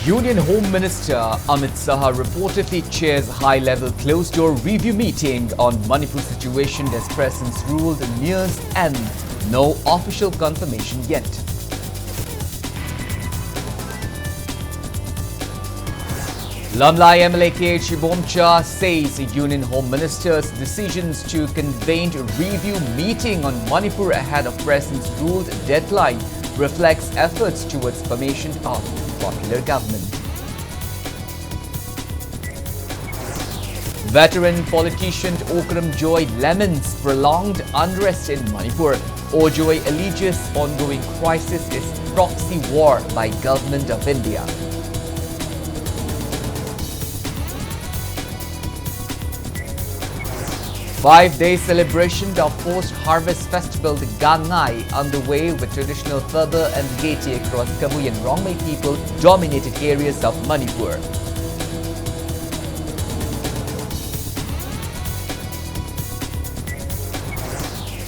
Union Home Minister Amit Shah reportedly chairs high-level closed-door review meeting on Manipur situation as presence ruled nears end. No official confirmation yet. Lamlai MLA KH Bomcha says Union Home Minister's decisions to convene a review meeting on Manipur ahead of presence ruled deadline reflects efforts towards formation of popular government. Veteran politician Okram Joy laments prolonged unrest in Manipur. Ojoy alleges ongoing crisis is proxy war by Government of India. Five-day celebration of post-harvest festival the Gaan-Ngai underway with traditional Thaba and Geti across Kamui and Rongmei people-dominated areas of Manipur.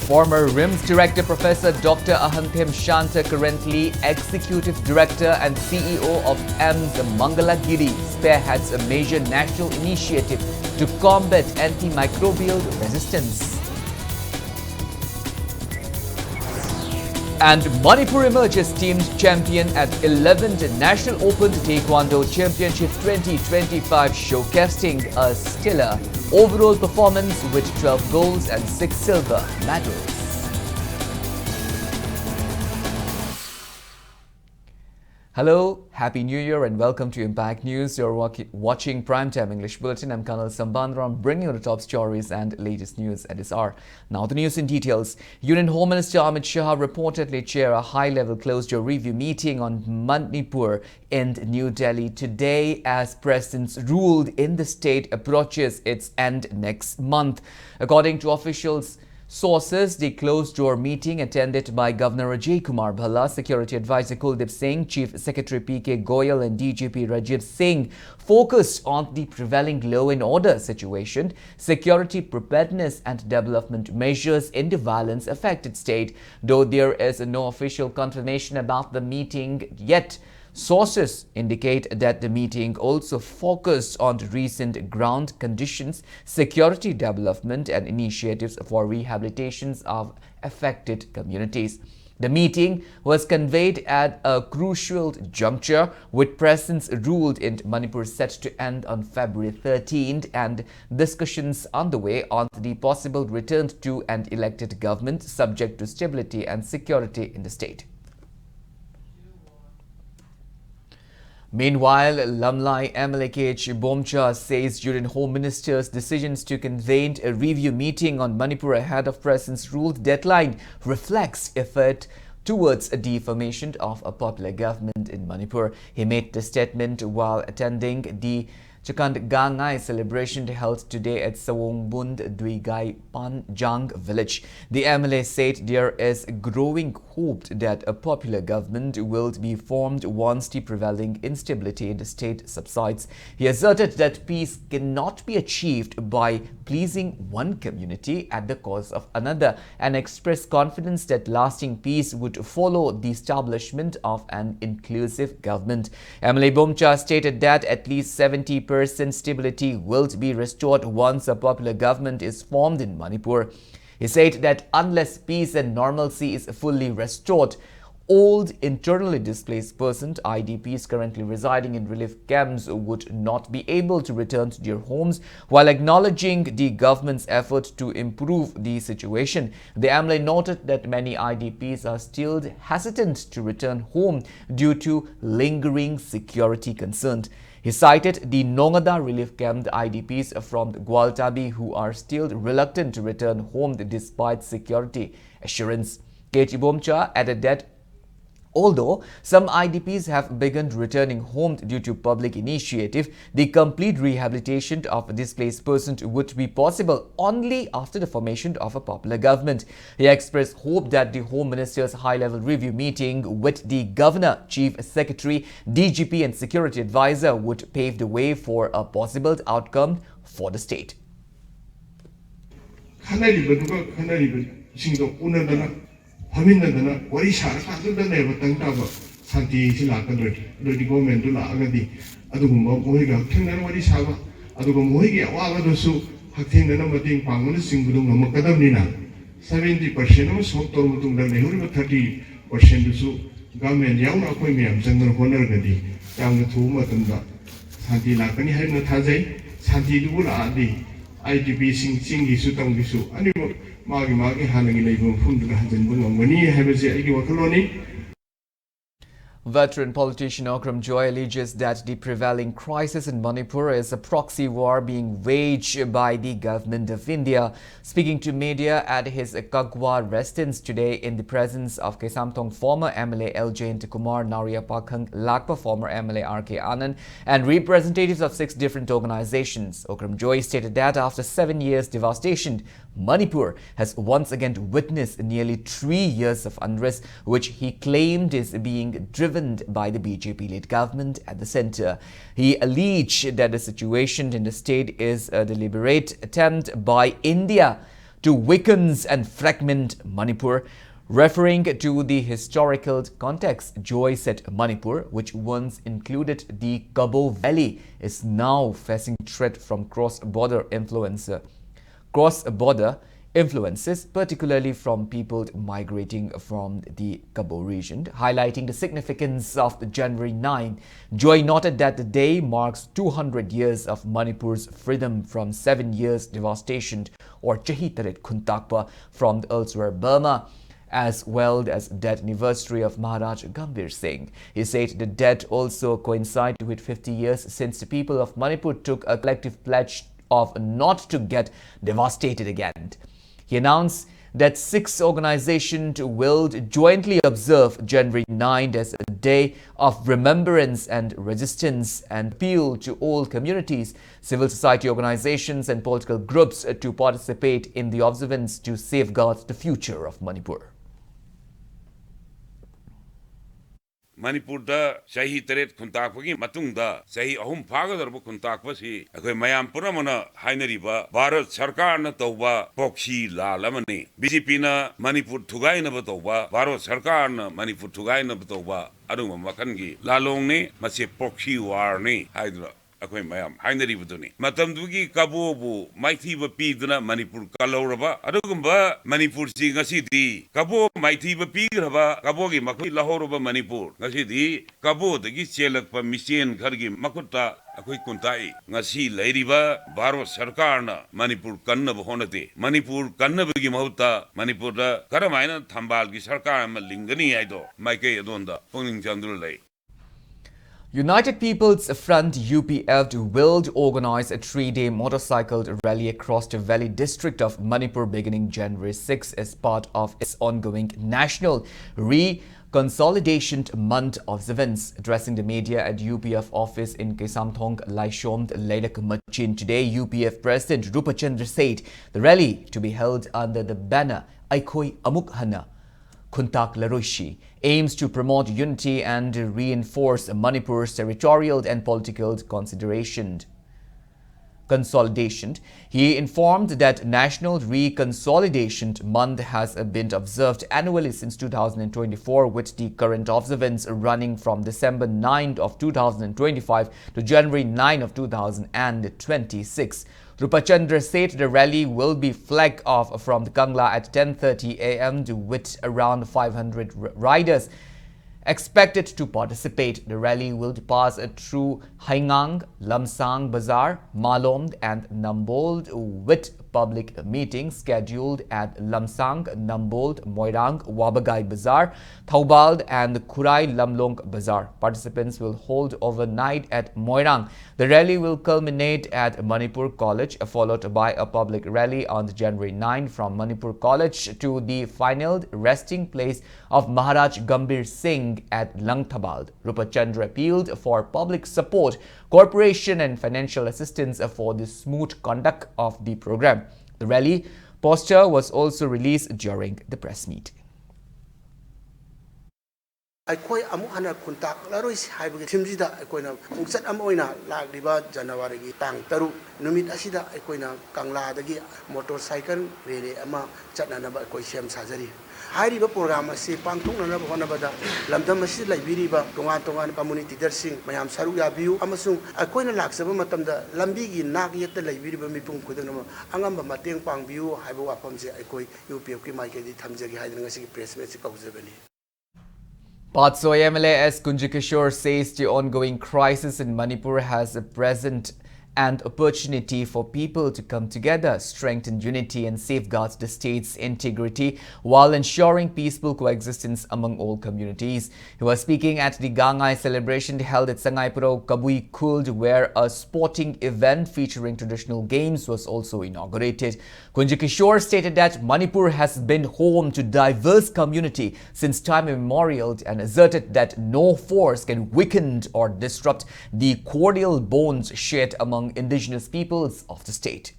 Former RIMS Director Professor Dr. Ahanthem Shanta, currently Executive Director and CEO of AIIMS Mangalagiri, spearheads a major national initiative to combat antimicrobial resistance. And Manipur emerges teamed champion at 11th National Open Taekwondo Championship 2025, showcasing a stellar overall performance with 12 golds and 6 silver medals. Hello, Happy New Year and welcome to Impact News. You're watching Primetime English Bulletin. I'm KANEL SHAMBANDURAM, bringing you the top stories and latest news at this hour. Now the news in details. Union Home Minister Amit Shah reportedly chair a high-level closed-door review meeting on Manipur in New Delhi today as presence ruled in the state approaches its end next month. According to officials, sources, the closed-door meeting attended by Governor Ajay Kumar Bhalla, Security Advisor Kuldeep Singh, Chief Secretary P.K. Goyal and DGP Rajiv Singh focused on the prevailing law and order situation, security preparedness and development measures in the violence-affected state. Though there is no official confirmation about the meeting yet, sources indicate that the meeting also focused on recent ground conditions, security development and initiatives for rehabilitations of affected communities. The meeting was convened at a crucial juncture with presence ruled in Manipur set to end on February 13th and discussions underway on the possible return to an elected government subject to stability and security in the state. Meanwhile, Lamlai MLA KH Bomcha says Union Home Minister's decisions to convene a review meeting on Manipur ahead of presence ruled deadline reflects effort towards a formation of a popular government in Manipur. He made the statement while attending the Gaan-Ngai celebration held today at Sawongbund Duigai Panjang village. The MLA said there is growing hope that a popular government will be formed once the prevailing instability in the state subsides. He asserted that peace cannot be achieved by pleasing one community at the cost of another and expressed confidence that lasting peace would follow the establishment of an inclusive government. MLA Bomcha stated that at least 70% stability will be restored once a popular government is formed in Manipur. He said that unless peace and normalcy is fully restored, old internally displaced persons, IDPs currently residing in relief camps, would not be able to return to their homes, while acknowledging the government's effort to improve the situation. The MLA noted that many IDPs are still hesitant to return home due to lingering security concerns. He cited the Nongada relief camp IDPs from Gwaltabi who are still reluctant to return home despite security assurance. KH Bomcha added that although some IDPs have begun returning home due to public initiative, the complete rehabilitation of displaced persons would be possible only after the formation of a popular government. He expressed hope that the Home Minister's high-level review meeting with the Governor, Chief Secretary, DGP and Security Advisor would pave the way for a possible outcome for the state. 범인들은 머리 샤르 빠진다네 봤던 거 Santi Silaka, the government to Lagadi, Adugum, Mohiga, Kengan, what is Hava, Adugum Mohiga, Wagadosu, Hatin, the number thing, Pangon, Singudum, Mokadamina. 70% of Soto, the Nehuru, 30% government young Aquamium, General Honorgadi, young the two Matunda, Santi Lakani had no Taze, Santi Dula, the IDP sing Sutang Bisu, and Magi Hanning in a room to the Hazen, when he has a colony. Veteran politician Okram Joy alleges that the prevailing crisis in Manipur is a proxy war being waged by the government of India. Speaking to media at his Kagwa residence today in the presence of Kesamthong former MLA L. Kumar, Naria Pakhang Lakpa former MLA R.K. Anand and representatives of 6 different organizations, Okram Joy stated that after 7 years devastation, Manipur has once again witnessed nearly 3 years of unrest, which he claimed is being driven by the BJP-led government at the centre. He alleged that the situation in the state is a deliberate attempt by India to weaken and fragment Manipur. Referring to the historical context, Joy said Manipur, which once included the Kabo Valley, is now facing threat from cross-border influences, particularly from people migrating from the Kabo region. Highlighting the significance of the January 9, Joy noted that the day marks 200 years of Manipur's freedom from 7 years devastation or Chahitarit Khuntakpa from the elsewhere Burma, as well as death anniversary of Maharaj Gambhir Singh. He said the death also coincided with 50 years since the people of Manipur took a collective pledge of not to get devastated again. He announced that 6 organizations will jointly observe January 9 as a day of remembrance and resistance and appeal to all communities, civil society organizations and political groups to participate in the observance to safeguard the future of Manipur. Manipur da Shahi Teret Kuntakwagi Matunda, Shahi Ahum Pagadar Kuntakwasi, a Mayam Puramana, Hainariba, Bharat Sarkar Toba, Pokshi La Lamani, Bijipina, Manipur Tugaina Batoba, Bharat Sarkar, Manipur Tugaina Batoba, Aduma Makangi, La Longne, Masi Pokshi Warni, Hydra. Akwai mayam hainari buduni matamdugi kabobu maithiba piduna Manipur kaloraba adugumba Manipur si ngasidi kabo maithiba pigraba kabogi makui lahoroba Manipur ngasidi kabo dagi chelakpa mission khargi makutta akwai kuntai ngasi lairiba baro sarkarna Manipur kannab honate Manipur kannabgi mahuta Manipur da karamaina thambal gi sarkar ma lingani aido maike adonda pongning chandru lai. United People's Front UPF will organize a 3-day motorcycle rally across the Valley district of Manipur beginning January 6 as part of its ongoing National Reconsolidation Month observance. Addressing the media at UPF office in Kesamthong, Laishom, Leidak Machin today, UPF President Rupachandra said the rally to be held under the banner Aikoi Amukhana Khuntak Laroshi aims to promote unity and reinforce Manipur's territorial and political consolidation. He informed that National Reconsolidation Month has been observed annually since 2024, with the current observance running from December 9 of 2025 to January 9 of 2026. Rupachandra said the rally will be flagged off from the Kangla at 10:30 a.m. with around 500 riders expected to participate. The rally will pass through Haingang, Lamsang Bazar, Malom and Nambold with public meetings scheduled at Lamsang, Nambold, Moirang, Wabagai Bazar, Thaubald and Kurai Lamlong Bazar. Participants will hold overnight at Moirang. The rally will culminate at Manipur College, followed by a public rally on January 9 from Manipur College to the final resting place of Maharaj Gambhir Singh at Langthabald. Rupachandra appealed for public support, cooperation and financial assistance for the smooth conduct of the program. The rally poster was also released during the press meet. ꯑꯩꯈꯣꯏ ꯑꯃꯨꯛ ꯍꯟꯅ ꯈꯨꯟꯇꯥꯛꯂꯔꯣꯏ ꯍꯥꯏꯕꯒꯤ ꯊꯤꯝꯁꯤꯗ ꯑꯩꯈꯣꯏꯅ ꯈꯣꯡꯆꯠ ꯑꯃ ꯑꯣꯏꯅ ꯂꯥꯛꯂꯤꯕ ꯖꯅꯋꯥꯔꯤꯒꯤ ꯇꯥꯡ 6 ꯅꯨꯃꯤꯠ ꯑꯁꯤꯗ ꯑꯩꯈꯣꯏꯅ ꯀꯪꯂꯥꯗꯒꯤ ꯃꯣꯇꯣꯔꯁꯥꯏꯀꯜ ꯔꯦꯂꯤ ꯑꯃ ꯆꯠꯅꯅꯕ ꯑꯩꯈꯣꯏ ꯁꯦꯝ ꯁꯥꯖꯔꯤ ꯍꯥꯏꯔꯤꯕ ꯄ꯭ꯔꯣꯒ꯭ꯔꯥꯝ ꯑꯁꯤ ꯄꯥꯡꯊꯣꯛꯅꯅꯕ ꯍꯣꯠꯅꯕꯗ ꯂꯝꯗꯝ ꯑꯁꯤꯗ ꯂꯩꯕꯤꯔꯤꯕ ꯇꯣꯉꯥꯟ ꯇꯣꯉꯥꯟ ꯀꯝꯃꯨꯅꯤꯇꯤ ꯂꯤꯗꯔꯁꯤꯡ ꯃꯌꯥꯝ ꯁꯔꯨꯛ ꯌꯥꯕꯤꯌꯨ ꯑꯃꯁꯨꯡ ꯑꯩꯈꯣꯏꯅ ꯂꯥꯛꯆꯕ ꯃꯇꯝꯗ ꯂꯝꯕꯤꯒꯤ ꯅꯥꯛ ꯌꯦꯠꯇ ꯂꯩꯕꯤꯔꯤꯕ ꯃꯤꯄꯨꯝ ꯈꯨꯗꯤꯡꯃꯛ ꯑꯉꯝꯕ ꯃꯇꯦꯡ ꯄꯥꯡꯕꯤꯌꯨ ꯍꯥꯏꯕ ꯋꯥꯐꯝꯁꯦ ꯑꯩꯈꯣꯏ UPFꯀꯤ ꯃꯥꯏꯀꯩꯗꯒꯤ ꯊꯝꯖꯒꯦ ꯍꯥꯏꯗꯅ ꯉꯁꯤꯒꯤ press ꯃꯤꯠꯁꯤ ꯀꯧꯖꯕꯅꯤ. Patsoy MLA S. Kunjikishore says the ongoing crisis in Manipur has a present and opportunity for people to come together, strengthen unity and safeguard the state's integrity while ensuring peaceful coexistence among all communities. He was speaking at the Gaan-Ngai celebration held at Sangaipuro, Kabui Khuld, where a sporting event featuring traditional games was also inaugurated. Kunjikishore stated that Manipur has been home to diverse community since time immemorial and asserted that no force can weaken or disrupt the cordial bonds shared among indigenous peoples of the state.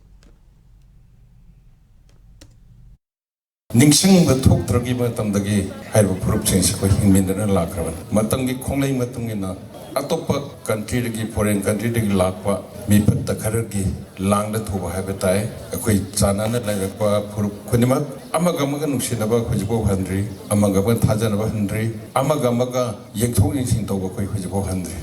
Ningsing batuk tergi matamdagi haibu purup singsi ko hingmindana lakraban matangi konglai matungina atopa country dagi foreign country dagi lakwa mi patta kharagi langda thuba haibatai akoi chanana lairakwa purup khunimak amaga maga nungsinaba khojibo handri amaga ba thajanaba handri amaga maga yengthong yengsin toba koi khojibo handri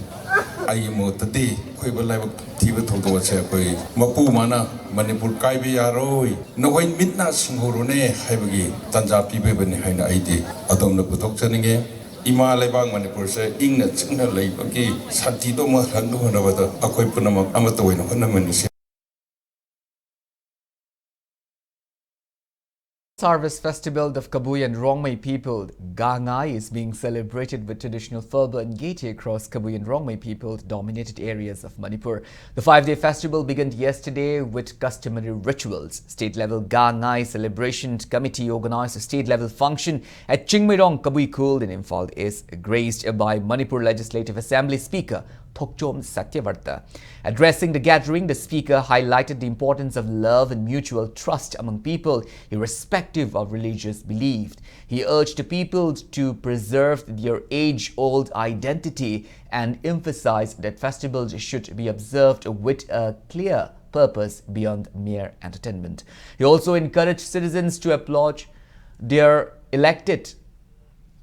ai mo tadi koi balai thiba thodo che koi mapu mana Manipur kaibi yaroi noi mitna singhurune haibagi tanja pibe bani haina aidi adom na putok chaninge ima lebang Manipur se ingna chingna leibagi santi do ma hangdu honabada akoi punamak amatoina honamani. Harvest festival of Kabui and Rongmei people, Gaan-Ngai, is being celebrated with traditional fervor and gaiety across Kabui and Rongmei people dominated areas of Manipur. The 5-day festival began yesterday with customary rituals. State-level Gaan-Ngai Celebration Committee organized a state-level function at Chingmirong, Kabui Khuld in Imphal is graced by Manipur Legislative Assembly Speaker Thokchom Satyavarta. Addressing the gathering, the speaker highlighted the importance of love and mutual trust among people, irrespective of religious belief. He urged the people to preserve their age-old identity and emphasized that festivals should be observed with a clear purpose beyond mere entertainment. He also encouraged citizens to applaud their elected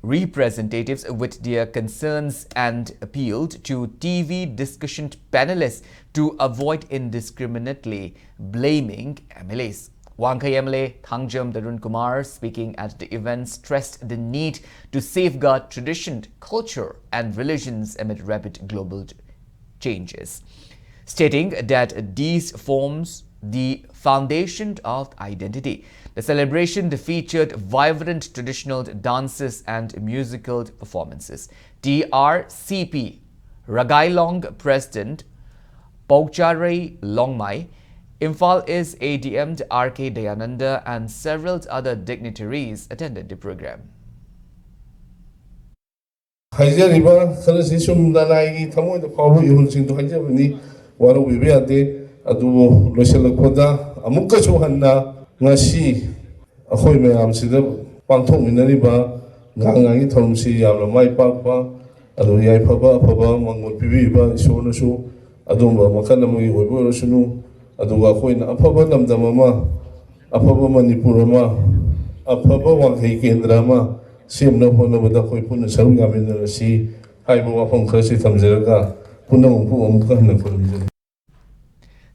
representatives with their concerns and appealed to TV discussion panelists to avoid indiscriminately blaming MLAs. Waan-Khai MLA Thangjam Darun Kumar, speaking at the event, stressed the need to safeguard tradition, culture and religions amid rapid global changes, stating that these forms the foundation of identity. The celebration featured vibrant traditional dances and musical performances. TRCP Ragailong President Pokchare Longmai, Imphal is ADM RK Dayananda and several other dignitaries attended the program. 하이자리바 서르시숨 나라이기 타모이도 파부 이혼싱도 하이자분이 와로 위베한테 아두 로셀락보다 아무까지 한나 ngasi akhoi mayam sida pangthok minariba Gaan-Ngai thorumsi yamna mai pakpa adu yai phaba mangol pibiba isona su adumba makana mai oibo sunu adu akhoi na aphaba lamdam ama aphaba Manipur ama aphaba Waan-Khai kendra ama semna honabada khoi puna saru yamin si haibo wafam khasi thamjeraga puna mpu amka hna khurumjeri.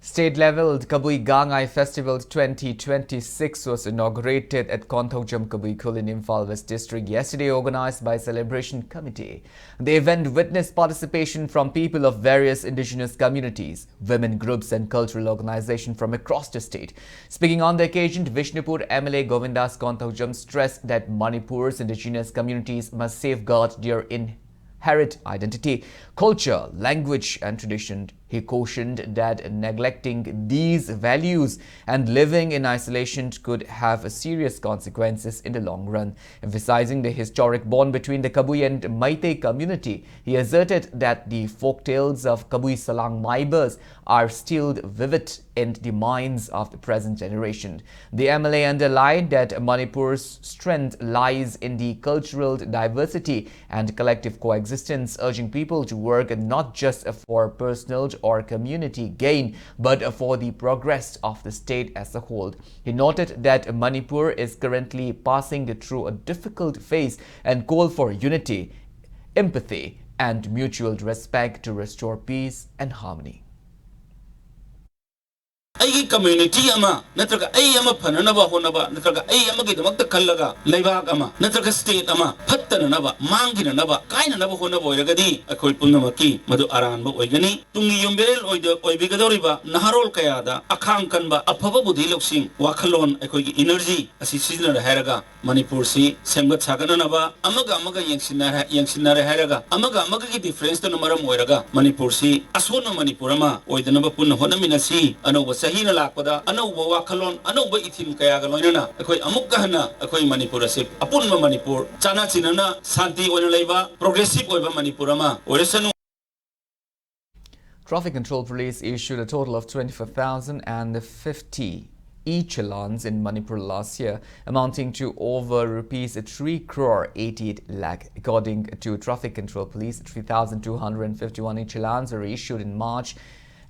State-level Kabui Gaan-Ngai Festival 2026 was inaugurated at Konthokjam Kabui Khuld in Imphal West District yesterday, organized by Celebration Committee. The event witnessed participation from people of various indigenous communities, women groups and cultural organizations from across the state. Speaking on the occasion, Vishnupur MLA Govindas Konthokjam stressed that Manipur's indigenous communities must safeguard their inherent identity, culture, language and tradition. He cautioned that neglecting these values and living in isolation could have serious consequences in the long run. Emphasizing the historic bond between the Kabui and Meitei community, he asserted that the folktales of Kabui Salang Maibas are still vivid in the minds of the present generation. The MLA underlined that Manipur's strength lies in the cultural diversity and collective coexistence, urging people to work not just for personal or community gain, but for the progress of the state as a whole. He noted that Manipur is currently passing through a difficult phase and called for unity, empathy, and mutual respect to restore peace and harmony. Ai community ama natraga ai ama phananaba honaba natraga ai ama gi damakta khallaga leibak ama natraga state ama phattana naba mangina naba kaina naba honaba oiragadi akhoi punnamaki madu aranba oigani tungi yumberel oibigadoriba naharol kayada akhang kanba aphaba budhi loksing wakhalon akhoi gi energy asi seasonal haraga Manipur si semgat sagana naba amaga yangsinare haraga amaga gi difference to maram oiraga Manipur si asona Manipur ama oidanaba punna honamina si anoba sahina lakpada anauba wakhalon anauba ithim kaya ga loinana akhoi amukka hana akhoi Manipur ase apunma Manipur chana chinana santi oina leiba progressive oiba Manipur ama oresanu. Traffic Control Police issued a total of 24,050 e-challans in Manipur last year, amounting to over rupees 3 crore 88 lakh. According to Traffic Control Police, 3,251 e-challans were issued in March,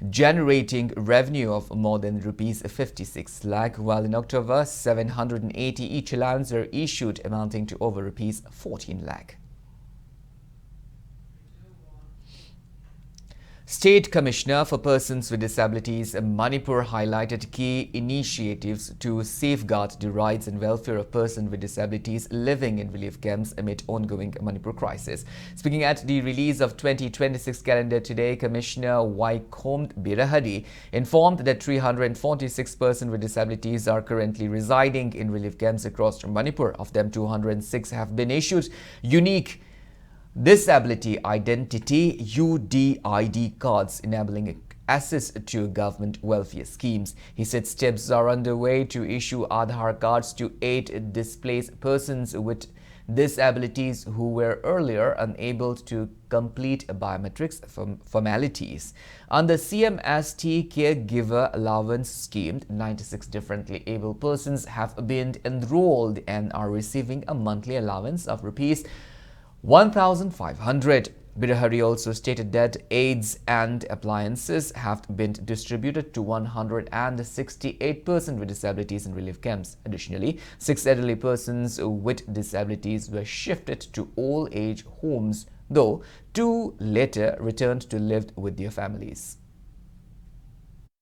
generating revenue of more than rupees 56 lakh, while in October 780 e-challans were issued, amounting to over rupees 14 lakh. State Commissioner for Persons with Disabilities Manipur highlighted key initiatives to safeguard the rights and welfare of persons with disabilities living in relief camps amid ongoing Manipur crisis. Speaking at the release of 2026 calendar today, Commissioner Vaikom Birahari informed that 346 persons with disabilities are currently residing in relief camps across Manipur. Of them, 206 have been issued unique Disability Identity UDID cards, enabling access to government welfare schemes. He said steps are underway to issue Aadhaar cards to aid displaced persons with disabilities who were earlier unable to complete biometrics formalities. Under CMST Caregiver Allowance Scheme, 96 differently able persons have been enrolled and are receiving a monthly allowance of rupees 1,500. Birahari also stated that aids and appliances have been distributed to 168 persons with disabilities in relief camps. Additionally, 6 elderly persons with disabilities were shifted to old-age homes, though 2 later returned to live with their families.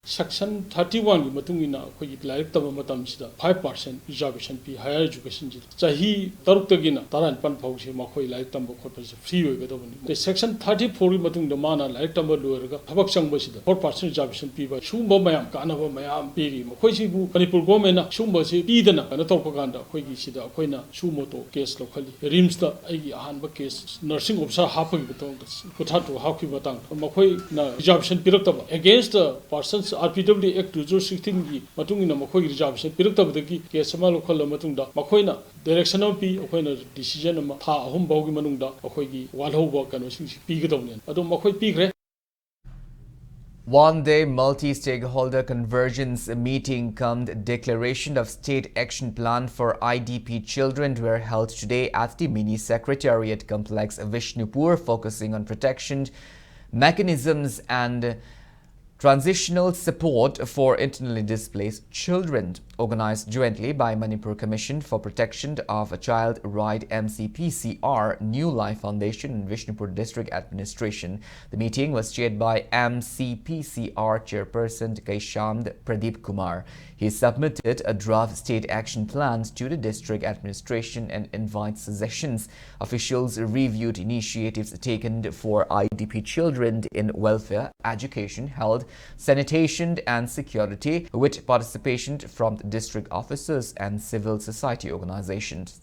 Section 31 matungina khoi laik tama matam sida 5% reservation pi higher education ji chahi taruk tagina taran pan phau se makhoi laik tam khot pa free oi ga dobani the section 34 matung da mana laik tam loiraga thabak changba sida 4% reservation pi ba sumba mayam kana ba mayam pi ri makhoi si bu Manipur government na sumba se pi dana kana tor ganda khoi gi sida khoina sumoto case lokhali rims da ai ahan ba case nursing officer hapagi batong kotha to hakhi batang makhoi na reservation pirak taba against the persons RPW Act 2016 gi matungina makhoi reservation piraktabadagi case ama lokhal matungda makhoina direction of pi akhoina decision ama tha ahum bawgi manungda akhoi gi walhoba kano sing pi gadawne ado makhoi pigre. One-day multi-stakeholder convergence meeting cum declaration of state action plan for IDP children were held today at the mini secretariat complex Vishnupur, focusing on protection mechanisms and transitional support for internally displaced children. Organized jointly by Manipur Commission for Protection of a Child Right MCPCR, New Life Foundation and Vishnupur District Administration. The meeting was chaired by MCPCR Chairperson Kaishamd Pradeep Kumar. He submitted a draft state action plans to the district administration and invites suggestions. Officials reviewed initiatives taken for IDP children in welfare, education, health, sanitation and security, with participation from district officers and civil society organizations.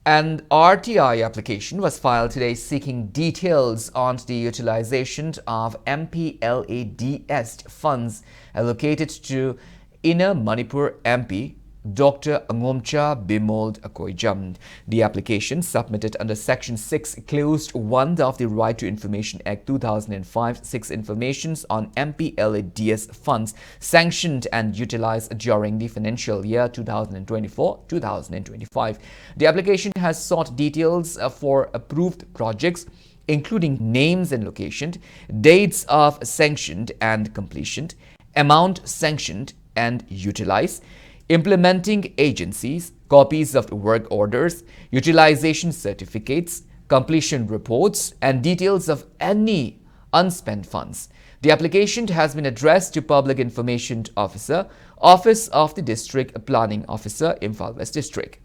An RTI application was filed today seeking details on the utilization of MPLADS funds allocated to Inner Manipur MP Dr. Ngomcha Bimold Akoijam. The application, submitted under Section 6, Closed 1 of the Right to Information Act 2005, 6 informations on MPLADS funds sanctioned and utilized during the financial year 2024-2025. The application has sought details for approved projects, including names and location, dates of sanctioned and completion, amount sanctioned and utilized, implementing agencies, copies of work orders, utilization certificates, completion reports, and details of any unspent funds. The application has been addressed to Public Information Officer, Office of the District Planning Officer, Imphal West District.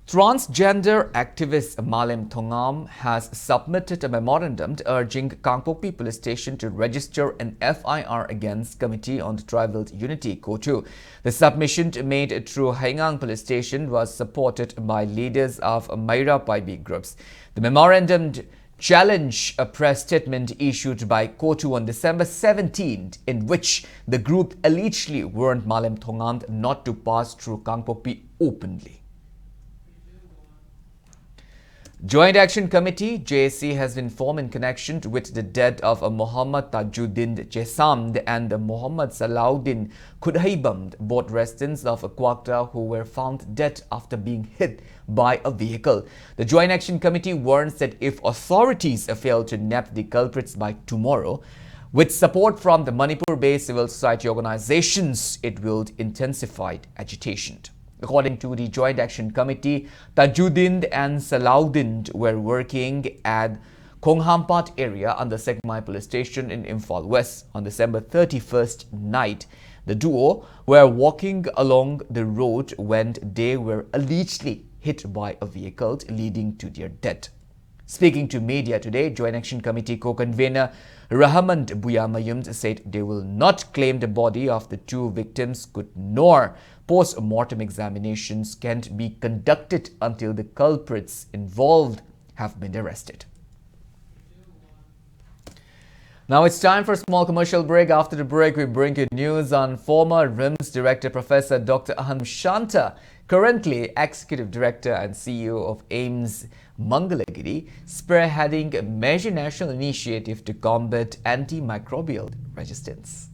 Transgender activist Malem Thongam has submitted a memorandum urging Kangpokpi Police Station to register an FIR against Committee on Tribal Unity (KOTU). The submission made through Haingang Police Station was supported by leaders of Maira Paibi groups. The memorandum challenged a press statement issued by KOTU on December 17th, in which the group allegedly warned Malem Thongam not to pass through Kangpokpi openly. Joint Action Committee (JAC) has been formed in connection with the death of Muhammad Tajuddin Chesamd and Muhammad Salahuddin Khudhaibam, both residents of Kwakta who were found dead after being hit by a vehicle. The Joint Action Committee warns that if authorities fail to nab the culprits by tomorrow, with support from the Manipur-based civil society organizations, it will intensify agitation. According to the Joint Action Committee, Tajuddin and Salahuddin were working at Khonghampat area under Segmai Police Station in Imphal West on December 31st night. The duo were walking along the road when they were allegedly hit by a vehicle, leading to their death. Speaking to media today, Joint Action Committee co-convener Rahman Buyamayum said they will not claim the body of the two victims, nor post-mortem examinations can be conducted until the culprits involved have been arrested. Now it's time for a small commercial break. After the break, we bring you news on former RIMS Director Professor Dr. Aham Shanta, currently Executive Director and CEO of AIMS Mangalagiri, spearheading a major national initiative to combat antimicrobial resistance.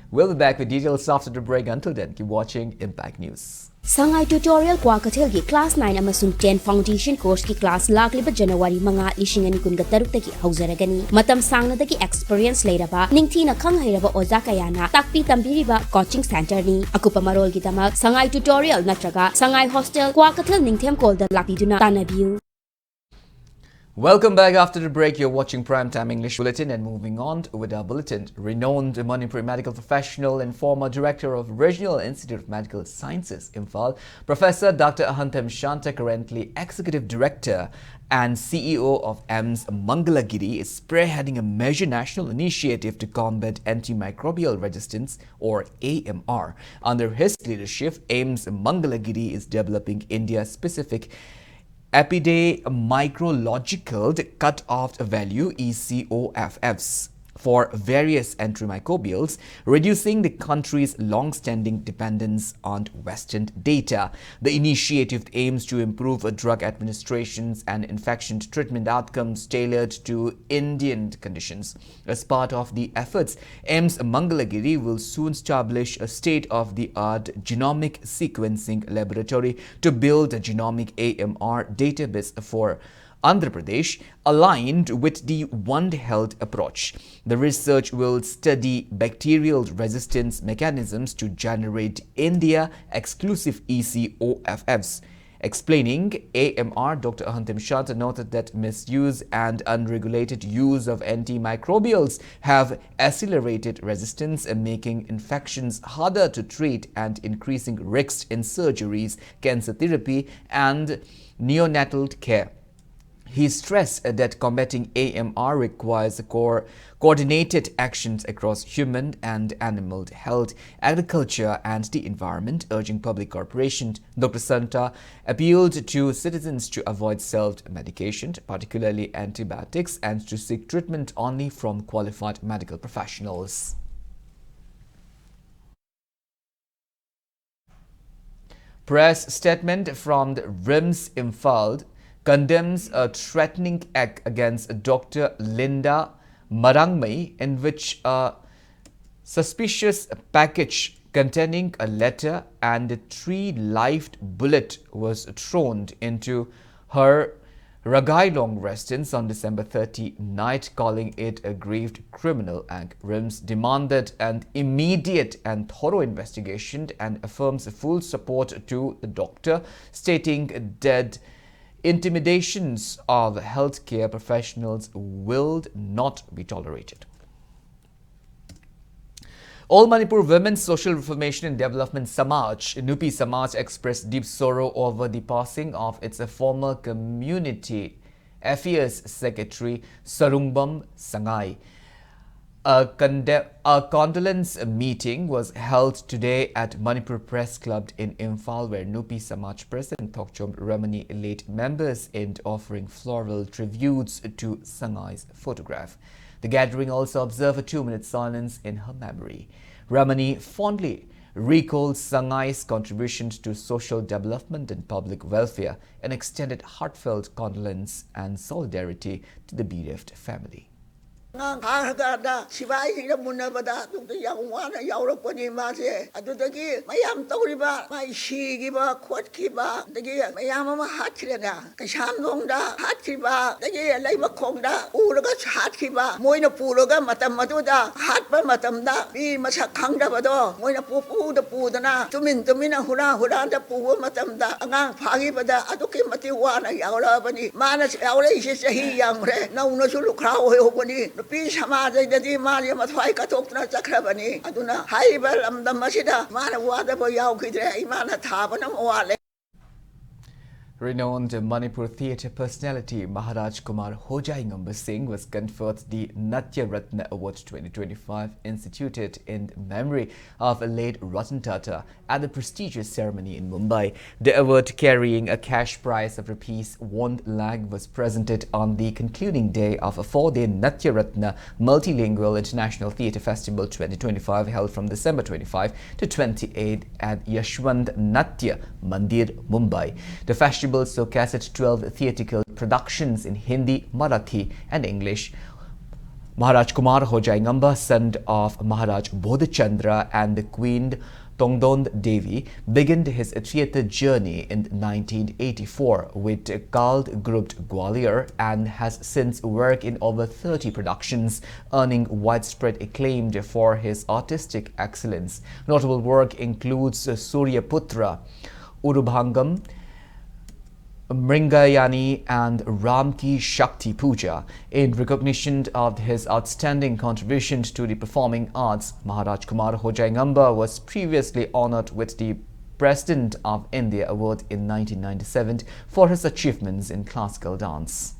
We'll be back with details after the break. Until then, keep watching Impact News. Sangai tutorial kwa kathilgi class 9 amasung 10 foundation course ki class lakliba January mga isingani kunga taruk hauzaragani matam sangnadagi experience leiraba ningthina khanghairaba oja kayana takpi tambiriba coaching center ni akupa marol gi damak Sangai tutorial natraga Sangai hostel kwa kathil ningthem kolda lakiduna tanabiu. Welcome back after the break. You're watching Primetime English Bulletin, and moving on with our bulletin. Renowned Manipuri medical professional and former director of Regional Institute of Medical Sciences, Imphal, Professor Dr. Aham Shanta, currently Executive Director and CEO of AIMS Mangalagiri, is spearheading a major national initiative to combat antimicrobial resistance, or AMR. Under his leadership, AIMS Mangalagiri is developing India-specific epidemiological cut-off value ECOFFs for various antimicrobials, reducing the country's long-standing dependence on Western data. The initiative aims to improve drug administrations and infection treatment outcomes tailored to Indian conditions. As part of the efforts, AIMS Mangalagiri will soon establish a state-of-the-art genomic sequencing laboratory to build a genomic AMR database for Andhra Pradesh, aligned with the One Health approach. The research will study bacterial resistance mechanisms to generate India-exclusive ECOFFs. Explaining AMR, Dr. Aham Shanta noted that misuse and unregulated use of antimicrobials have accelerated resistance and making infections harder to treat and increasing risks in surgeries, cancer therapy, and neonatal care. He stressed that combating AMR requires coordinated actions across human and animal health, agriculture, and the environment, urging public cooperation. Dr. Santa appealed to citizens to avoid self-medication, particularly antibiotics, and to seek treatment only from qualified medical professionals. Press statement from the RIMS Imphal condemns a threatening act against Dr. Linda Marangmai, in which a suspicious package containing a letter and a 3-lived bullet was thrown into her Ragailong residence on December 30 night, calling it a grieved criminal act. RIMS demanded an immediate and thorough investigation and affirms full support to the doctor, stating that intimidations of healthcare professionals will not be tolerated. All Manipur Women's Social Reformation and Development Samaj, Nupi Samaj, expressed deep sorrow over the passing of its former Community Affairs Secretary Sarungbam Sangai. A condolence meeting was held today at Manipur Press Club in Imphal, where Nupi Samaj President Thokchom Ramani laid members in offering floral tributes to Sangai's photograph. The gathering also observed a 2-minute silence in her memory. Ramani fondly recalled Sangai's contributions to social development and public welfare and extended heartfelt condolence and solidarity to the bereft family. Sibai Munabada, the young one, a Europani Mase, Adutaki, Mayam Toriba, my Shigiba, Quatkiba, the Gia, Mayama Hatrina, Kashamdonda, Hatriba, the Gia, Lava Konda, Uragas Hatkiba, Moina Puraga, Matamatuda, Hatba Matamda, be Masakanga Bado, Moina Pupu, the Pudana, Tumina Hura, the Pu Matamda, Angang Pagibada, Aduki Matiwana, Yaurabani, Manas, Aurasis, he young, no Nosulu Opening. Peace Hamada, the Dimari, Matai Katokna Chakrabani, Aduna, Haibel, the Masida, Mana Wada Boyauki, Imana Tabanam Wale. Renowned Manipur theatre personality Maharaj Kumar Hojaingamba Singh was conferred the Natya Ratna Award 2025 instituted in memory of late Ratan Tata at the prestigious ceremony in Mumbai. The award, carrying a cash prize of Rs 1 lakh, was presented on the concluding day of a 4-day Natya Ratna Multilingual International Theatre Festival 2025 held from December 25 to 28 at Yashwant Natya Mandir, Mumbai. The festival showcased 12 theatrical productions in Hindi, Marathi and English. Maharaj Kumar Hojaingamba, son of Maharaj Bodhchandra and the Queen Tongdond Devi, began his theatre journey in 1984 with Kald Grouped Gwalior and has since worked in over 30 productions, earning widespread acclaim for his artistic excellence. Notable work includes Surya Putra, Urubhangam, Mringayani and Ram Ki Shakti Puja. In recognition of his outstanding contributions to the performing arts, Maharaj Kumar Hojaingamba was previously honored with the President of India Award in 1997 for his achievements in classical dance.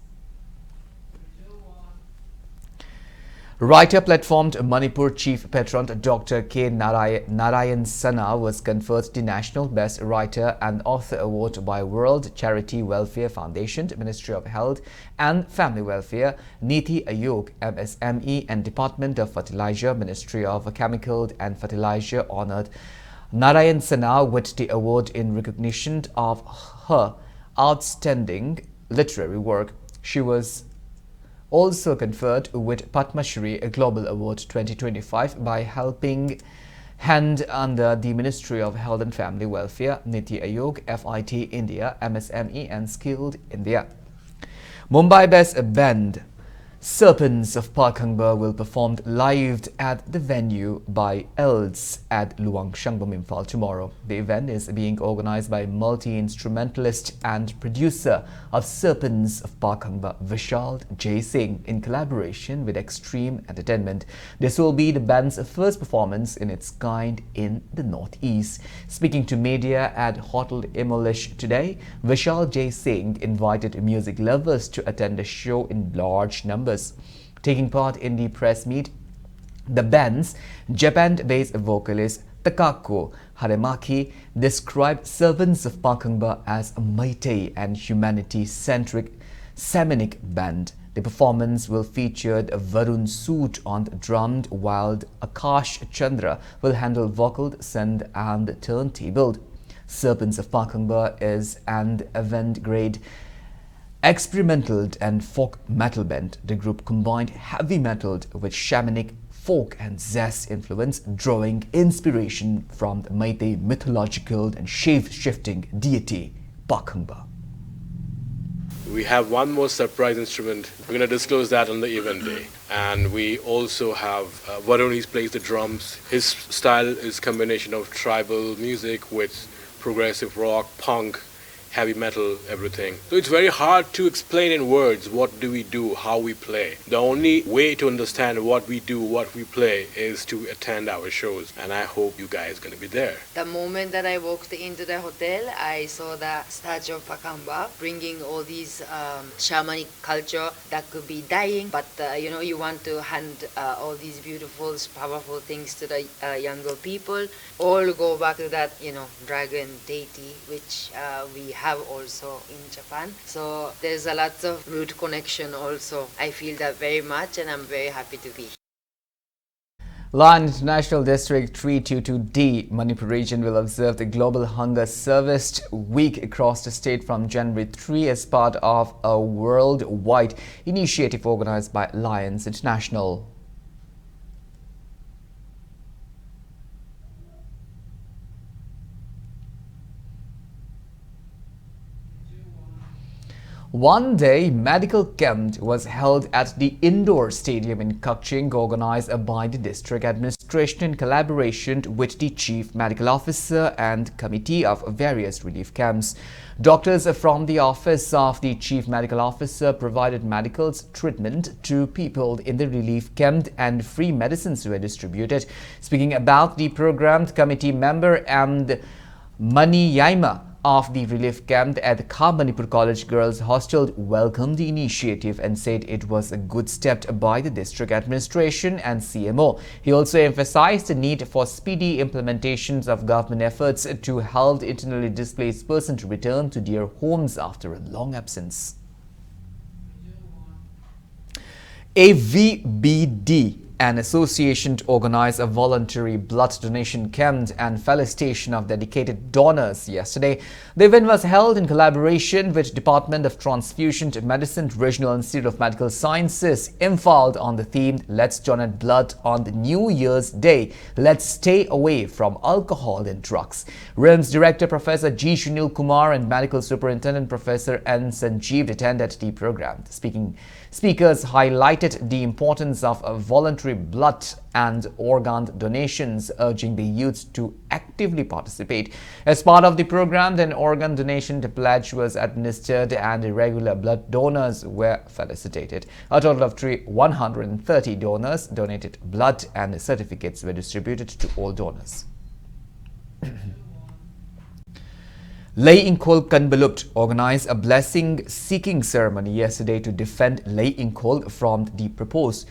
Writer platformed Manipur Chief Patron Dr. K. Narayan Sana was conferred the National Best Writer and Author Award by World Charity Welfare Foundation, Ministry of Health and Family Welfare, Niti Ayog, MSME and Department of Fertilizer, Ministry of Chemical and Fertilizer honored Narayan Sana with the award in recognition of her outstanding literary work. She was also conferred with Padma Shri Global Award 2025 by Helping Hand under the Ministry of Health and Family Welfare, Niti Ayog, FIT India, MSME and Skilled India. Mumbai Best Band Serpents of Pakhangba will perform live at the venue by Elds at Luang Shangbam Imphal tomorrow. The event is being organized by multi-instrumentalist and producer of Serpents of Pakhangba, Vishal J. Singh, in collaboration with Extreme Entertainment. This will be the band's first performance in its kind in the Northeast. Speaking to media at Hotel Imolish today, Vishal J. Singh invited music lovers to attend the show in large numbers. Taking part in the press meet, the band's Japan-based vocalist Takako Haremaki described Servants of Pakhangba as a Meitei and humanity-centric Samanic band. The performance will feature Varun Sood on drum, while Akash Chandra will handle vocal, send and turntable. Serpents of Pakhangba is an avant-garde experimental and folk metal band. The group combined heavy metal with shamanic, folk and zest influence, drawing inspiration from the Meitei mythological and shape-shifting deity Pakhangba. We have one more surprise instrument. We're going to disclose that on the event day. And we also have Varun, he plays the drums. His style is a combination of tribal music with progressive rock, punk, heavy metal, everything. So it's very hard to explain in words what do we do, how we play. The only way to understand what we do, what we play is to attend our shows. And I hope you guys are going to be there. The moment that I walked into the hotel, I saw the statue of Pakhangba bringing all these shamanic culture that could be dying, but you want to hand all these beautiful, powerful things to the younger people. All go back to that, dragon deity, which we have also in Japan. So there's a lot of root connection also. I feel that very much, and I'm very happy to be here. Lan International District 322D, Manipur region will observe the Global Hunger Service Week across the state from January 3 as part of a worldwide initiative organized by Lions International. One-day medical camp was held at the indoor stadium in Kakching, organized by the district administration in collaboration with the chief medical officer and committee of various relief camps. Doctors from the office of the chief medical officer provided medical treatment to people in the relief camp, and free medicines were distributed. Speaking about the program, committee member and Mani Yaima of the relief camp at the Manipur College Girls Hostel welcomed the initiative and said it was a good step by the district administration and CMO. He also emphasized the need for speedy implementations of government efforts to help internally displaced persons return to their homes after a long absence. AVBD, an association to organize a voluntary blood donation camp and felicitation of dedicated donors yesterday. The event was held in collaboration with Department of Transfusion Medicine, Regional Institute of Medical Sciences, Imphal, on the theme Let's Donate Blood on the New Year's Day. Let's stay away from alcohol and drugs. RIMS Director Professor G. Sunil Kumar and Medical Superintendent Professor N. Sanjeev attended the program. Speakers highlighted the importance of voluntary blood and organ donations, urging the youth to actively participate. As part of the program, an organ donation pledge was administered and irregular blood donors were felicitated. A total of 130 donors donated blood, and certificates were distributed to all donors. Lay Inkol Kanbalupt organized a blessing-seeking ceremony yesterday to defend Lay Inkol from the proposed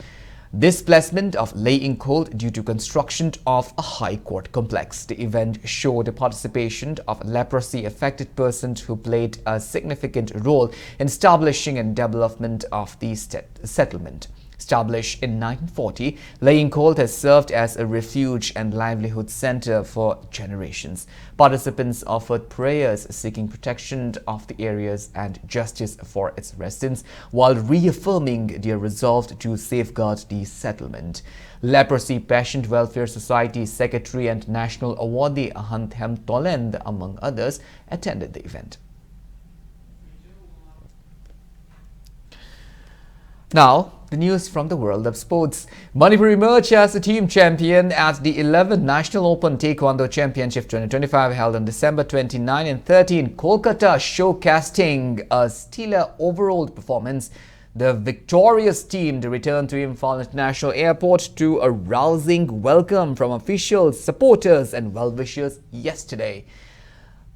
displacement of Lay Inkol due to construction of a high court complex. The event showed the participation of leprosy-affected persons who played a significant role in establishing and development of the settlement. Established in 1940, Lay Inkol has served as a refuge and livelihood center for generations. Participants offered prayers seeking protection of the areas and justice for its residents, while reaffirming their resolve to safeguard the settlement. Leprosy Patient Welfare Society Secretary and National Awardee Ahanthem Tolend, among others, attended the event. Now, the news from the world of sports. Manipur emerged as the team champion at the 11th National Open Taekwondo Championship 2025 held on December 29 and 30 in Kolkata, showcasing a stellar overall performance. The victorious team returned to Imphal International Airport to a rousing welcome from officials, supporters and well-wishers yesterday.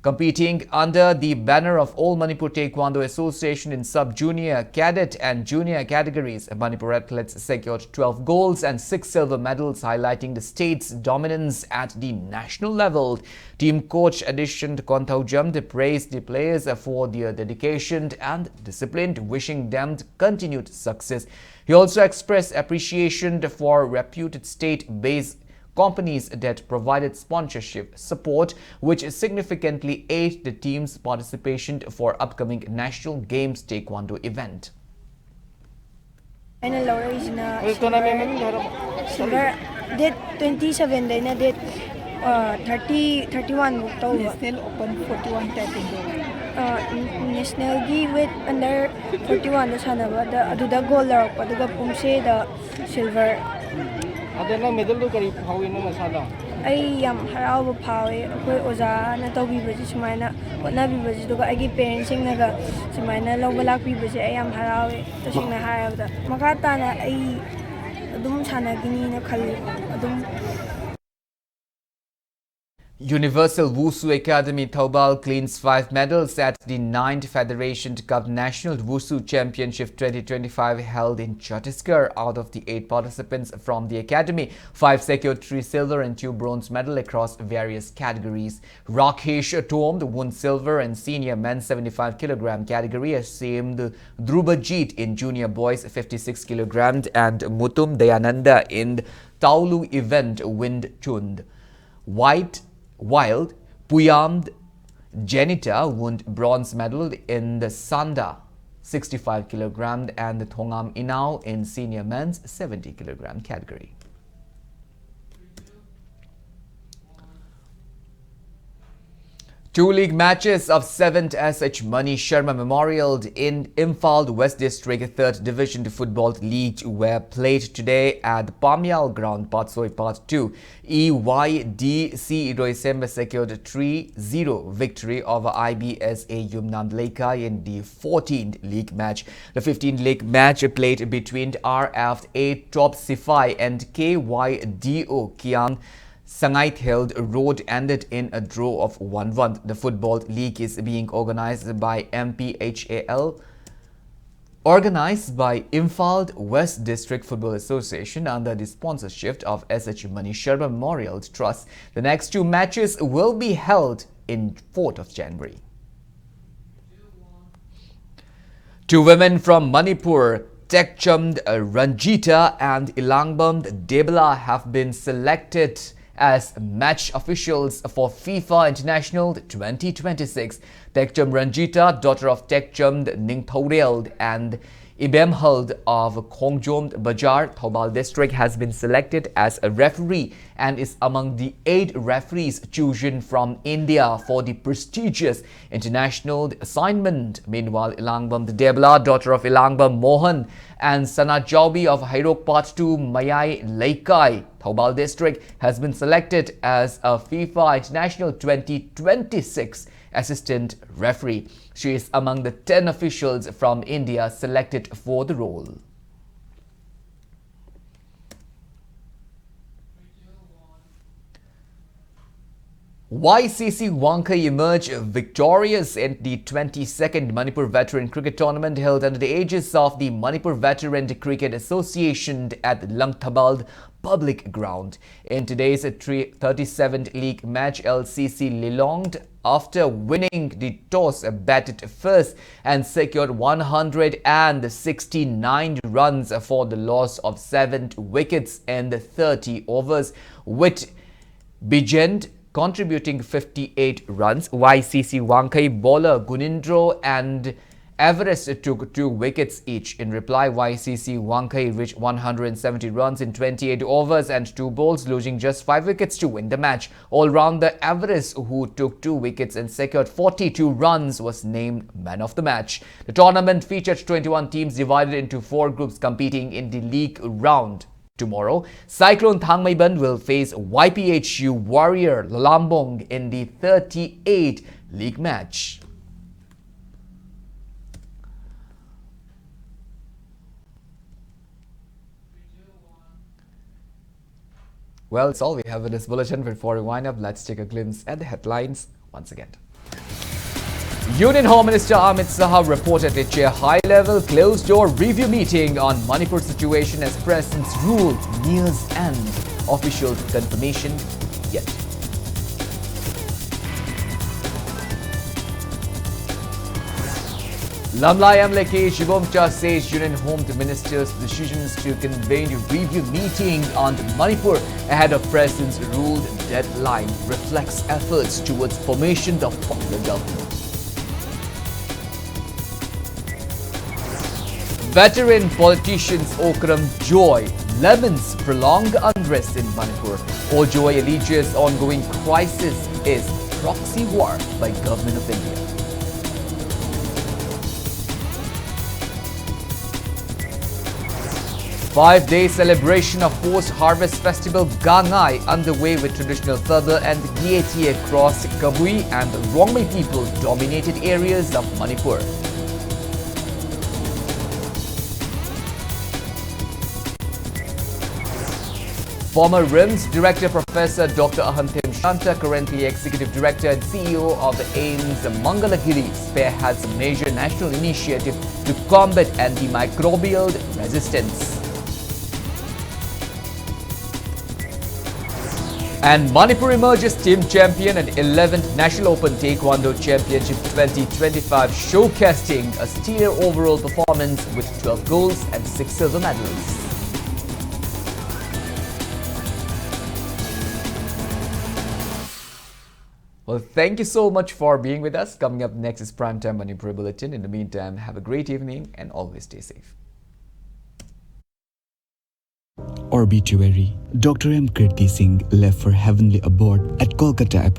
Competing under the banner of All Manipur Taekwondo Association in sub-junior, cadet and junior categories, Manipur athletes secured 12 golds and 6 silver medals, highlighting the state's dominance at the national level. Team coach Adishant Kontaujam praised the players for their dedication and discipline, wishing them continued success. He also expressed appreciation for reputed state-based companies that provided sponsorship support, which significantly aided the team's participation for upcoming National Games Taekwondo event. Final silver date 27 na date 31 National Open 41 National gi with under 41 sanaba da aduda gold larak aduga pumse da silver adana medal do kari phawi na masala ai yam haraw phawi akoi oja na tawbi baji sumaina hotna bi baji duga agi parents sing naga sumaina lawba lakbi baji ai yam haraw tasingna hayabda makata na ai adum sanagini na khali adum. Universal Wushu Academy Thoubal cleans 5 medals at the 9th Federation Cup National Wushu Championship 2025 held in Chhattisgarh. Out of the 8 participants from the academy, 5 secured 3 silver and 2 bronze medals across various categories. Rakesh Tomd won silver in senior men's 75 kg category, as same Dhrubajit in junior boys 56 kg and Mutum Dayananda in Taulu event Wind Chund. Wild Puyamd Janita won bronze medal in the Sanda 65 kg and the Thongam Inau in senior men's 70 kg category. Two league matches of 7th SH Mani Sharma Memorial in Imphal West District 3rd Division Football League were played today at the Pamyal Ground, Patsoi Part 2. EYDC Roisemba secured a 3-0 victory over IBSA Yumnam Leka in the 14th league match. The 15th league match played between RFA Top Sifai and KYDO Kiang Sangait held road ended in a draw of 1-1. The football league is being organized by MPHAL, organized by Imphal West District Football Association under the sponsorship of SH Mani Sharma Memorial Trust. The next 2 matches will be held in 4th of January. 2 women from Manipur, Tekchumd Ranjita and Ilangbam Debla, have been selected as match officials for FIFA International 2026. Tekchum Ranjita, daughter of Tekchum Ningthoreld and Ibemhald of Khongjom Bajar, Thoubal District, has been selected as a referee and is among the 8 referees chosen from India for the prestigious international assignment. Meanwhile, Ilangbam Debla, daughter of Ilangbam Mohan and Sana Jaubi of Hairok Part 2 Mayai Laikai, Thoubal District, has been selected as a FIFA International 2026 assistant referee. She is among the 10 officials from India selected for the role. YCC Gaan-Ngai emerged victorious in the 22nd Manipur Veteran Cricket Tournament held under the aegis of the Manipur Veteran Cricket Association at Langthabald Public Ground. In today's 37th league match, LCC Lilongd, after winning the toss, batted first and secured 169 runs for the loss of 7 wickets in the 30 overs, with Bijend contributing 58 runs. YCC Gaan-Ngai bowler Gunindro and Everest took 2 wickets each. In reply, YCC Gaan-Ngai reached 170 runs in 28 overs and 2 balls, losing just 5 wickets to win the match. All-rounder Everest, who took 2 wickets and secured 42 runs, was named man of the match. The tournament featured 21 teams divided into 4 groups competing in the league round. Tomorrow, Cyclone Thangmaiban will face YPHU Warrior Lalambong in the 38th league match. Well, that's all we have in this bulletin. Before we wind up, let's take a glimpse at the headlines once again. Union Home Minister Amit Saha reportedly chair high-level closed-door review meeting on Manipur situation as President's rule nears end. Official confirmation yet. Lamlai MLK Shibomcha says Union Home Minister's decisions to convene a review meeting on Manipur ahead of President's ruled deadline reflects efforts towards formation of popular government. Veteran politicians Okram Joy laments prolonged unrest in Manipur. Joy alleges ongoing crisis is proxy war by Government of India. Five-day celebration of post-harvest festival Gaan-Ngai underway with traditional fervor and gaiety across Kabui and Rongmei people dominated areas of Manipur. Former RIMS Director Professor Dr. Ahantim Shanta, currently Executive Director and CEO of the AIMS Mangalagiri, spearheads a major national initiative to combat antimicrobial resistance. And Manipur emerges team champion at 11th National Open Taekwondo Championship 2025, showcasing a stellar overall performance with 12 golds and 6 silver medals. Well, thank you so much for being with us. Coming up next is Primetime Manipur Bulletin. In the meantime, have a great evening and always stay safe. Obituary. Dr. M. Kirti Singh left for heavenly abode at Kolkata Apollo